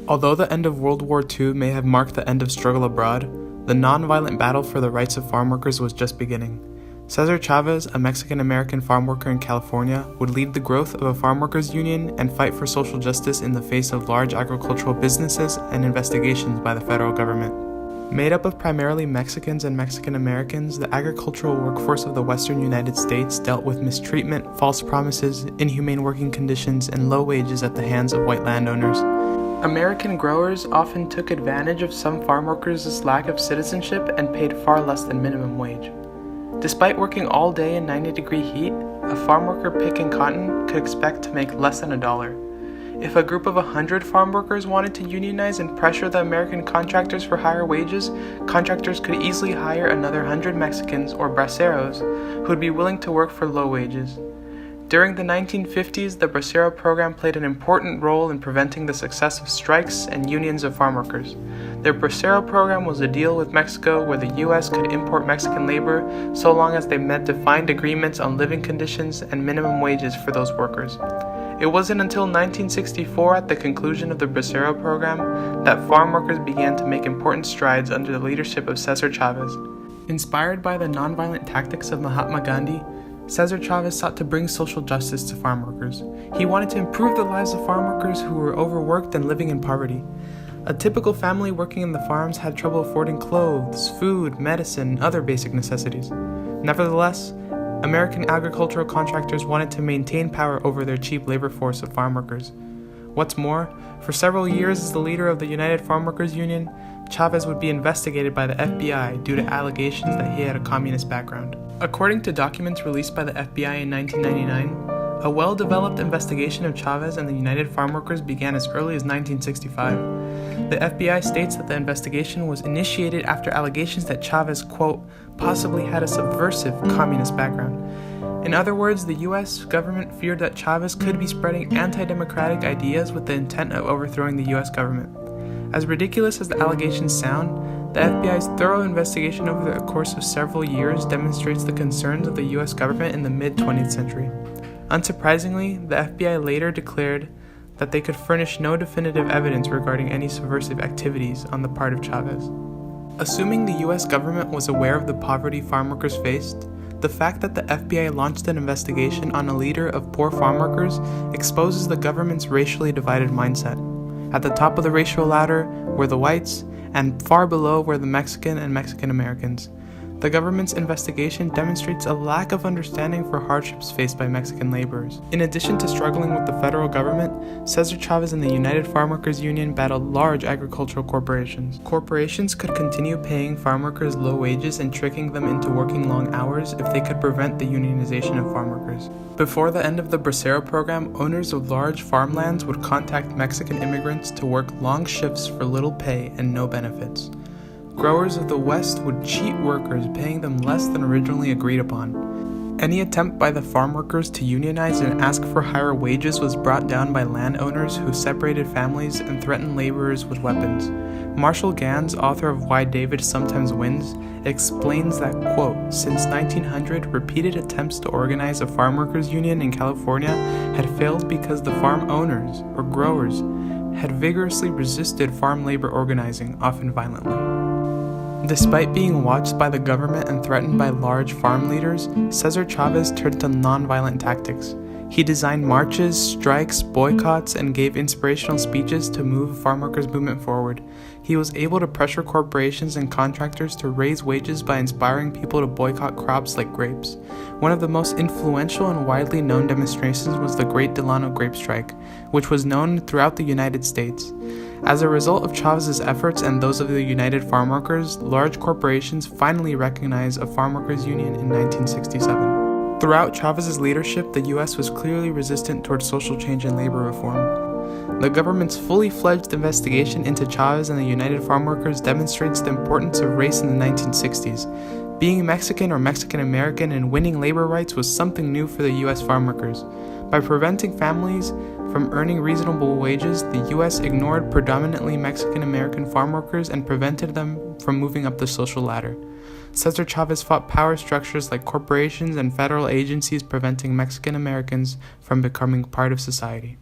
Although the end of World War II may have marked the end of struggle abroad, the non-violent battle for the rights of farm workers was just beginning. Cesar Chavez, a Mexican-American farm worker in California, would lead the growth of a farm workers union and fight for social justice in the face of large agricultural businesses and investigations by the federal government. Made up of primarily Mexicans and Mexican-Americans, the agricultural workforce of the western United States dealt with mistreatment, false promises, inhumane working conditions, and low wages at the hands of white landowners. American growers often took advantage of some farm workers' lack of citizenship and paid far less than minimum wage. Despite working all day in 90-degree heat, a farm worker picking cotton could expect to make less than $1. If a group of 100 farm workers wanted to unionize and pressure the American contractors for higher wages, contractors could easily hire another 100 Mexicans or braceros who would be willing to work for low wages. During the 1950s, the Bracero program played an important role in preventing the success of strikes and unions of farm workers. The Bracero program was a deal with Mexico where the U.S. could import Mexican labor so long as they met defined agreements on living conditions and minimum wages for those workers. It wasn't until 1964, at the conclusion of the Bracero program, that farm workers began to make important strides under the leadership of Cesar Chavez. Inspired by the nonviolent tactics of Mahatma Gandhi, Cesar Chavez sought to bring social justice to farm workers. He wanted to improve the lives of farm workers who were overworked and living in poverty. A typical family working in the farms had trouble affording clothes, food, medicine, and other basic necessities. Nevertheless, American agricultural contractors wanted to maintain power over their cheap labor force of farm workers. What's more, for several years as the leader of the United Farm Workers Union, Chavez would be investigated by the FBI due to allegations that he had a communist background. According to documents released by the FBI in 1999, a well-developed investigation of Chavez and the United Farm Workers began as early as 1965. The FBI states that the investigation was initiated after allegations that Chavez, quote, possibly had a subversive communist background. In other words, the U.S. government feared that Chavez could be spreading anti-democratic ideas with the intent of overthrowing the U.S. government. As ridiculous as the allegations sound, the FBI's thorough investigation over the course of several years demonstrates the concerns of the U.S. government in the mid-20th century. Unsurprisingly, the FBI later declared that they could furnish no definitive evidence regarding any subversive activities on the part of Chavez. Assuming the U.S. government was aware of the poverty farm workers faced, the fact that the FBI launched an investigation on a leader of poor farm workers exposes the government's racially divided mindset. At the top of the racial ladder were the whites, and far below were the Mexican and Mexican Americans. The government's investigation demonstrates a lack of understanding for hardships faced by Mexican laborers. In addition to struggling with the federal government, Cesar Chavez and the United Farm Workers Union battled large agricultural corporations. Corporations could continue paying farm workers low wages and tricking them into working long hours if they could prevent the unionization of farm workers. Before the end of the Bracero program, owners of large farmlands would contact Mexican immigrants to work long shifts for little pay and no benefits. Growers of the West would cheat workers, paying them less than originally agreed upon. Any attempt by the farm workers to unionize and ask for higher wages was brought down by landowners who separated families and threatened laborers with weapons. Marshall Gans, author of Why David Sometimes Wins, explains that, quote, since 1900, repeated attempts to organize a farm workers union in California had failed because the farm owners, or growers, had vigorously resisted farm labor organizing, often violently. Despite being watched by the government and threatened by large farm leaders, Cesar Chavez turned to nonviolent tactics. He designed marches, strikes, boycotts, and gave inspirational speeches to move the farm workers' movement forward. He was able to pressure corporations and contractors to raise wages by inspiring people to boycott crops like grapes. One of the most influential and widely known demonstrations was the Great Delano Grape Strike, which was known throughout the United States. As a result of Chavez's efforts and those of the United Farm Workers, large corporations finally recognized a farm workers union in 1967. Throughout Chavez's leadership, the U.S. was clearly resistant towards social change and labor reform. The government's fully fledged investigation into Chavez and the United Farm Workers demonstrates the importance of race in the 1960s. Being Mexican or Mexican American and winning labor rights was something new for the U.S. farm workers. By preventing families from earning reasonable wages, the U.S. ignored predominantly Mexican American farm workers and prevented them from moving up the social ladder. Cesar Chavez fought power structures like corporations and federal agencies, preventing Mexican Americans from becoming part of society.